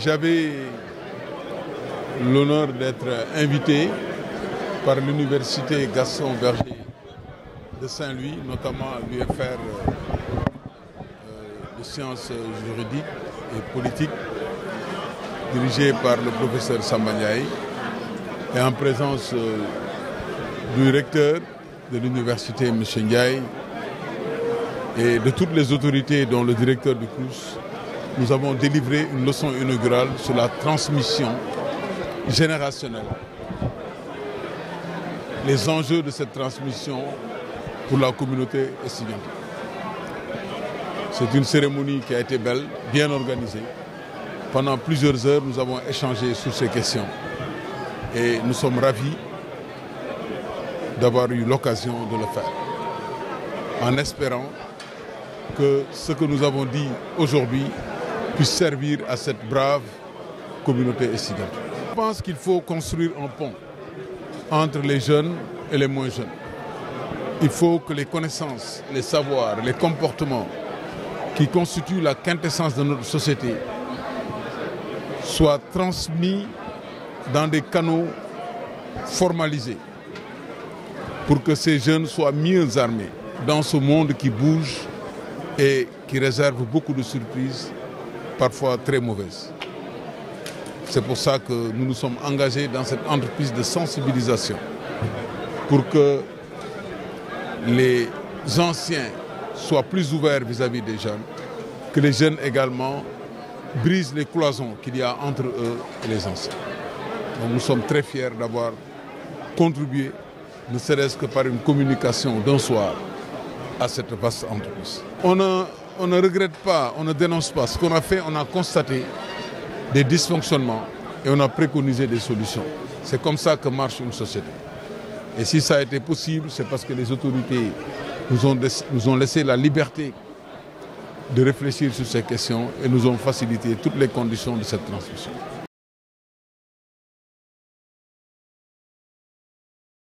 J'avais l'honneur d'être invité par l'université Gaston Berger de Saint-Louis, notamment à l'UFR de sciences juridiques et politiques, dirigée par le professeur Samba Ndiaye, et en présence du recteur de l'université, M. Ndiaye, et de toutes les autorités, dont le directeur du CROUS. Nous avons délivré une leçon inaugurale sur la transmission générationnelle. Les enjeux de cette transmission pour la communauté estudiantine. C'est une cérémonie qui a été belle, bien organisée. Pendant plusieurs heures, nous avons échangé sur ces questions. Et nous sommes ravis d'avoir eu l'occasion de le faire. En espérant que ce que nous avons dit aujourd'hui puisse servir à cette brave communauté estudiantine. Je pense qu'il faut construire un pont entre les jeunes et les moins jeunes. Il faut que les connaissances, les savoirs, les comportements qui constituent la quintessence de notre société soient transmis dans des canaux formalisés pour que ces jeunes soient mieux armés dans ce monde qui bouge et qui réserve beaucoup de surprises, parfois très mauvaises. C'est pour ça que nous nous sommes engagés dans cette entreprise de sensibilisation pour que les anciens soient plus ouverts vis-à-vis des jeunes, que les jeunes également brisent les cloisons qu'il y a entre eux et les anciens. Donc nous sommes très fiers d'avoir contribué, ne serait-ce que par une communication d'un soir, à cette vaste entreprise. On ne regrette pas, on ne dénonce pas. Ce qu'on a fait, on a constaté des dysfonctionnements et on a préconisé des solutions. C'est comme ça que marche une société. Et si ça a été possible, c'est parce que les autorités nous ont laissé la liberté de réfléchir sur ces questions et nous ont facilité toutes les conditions de cette transmission.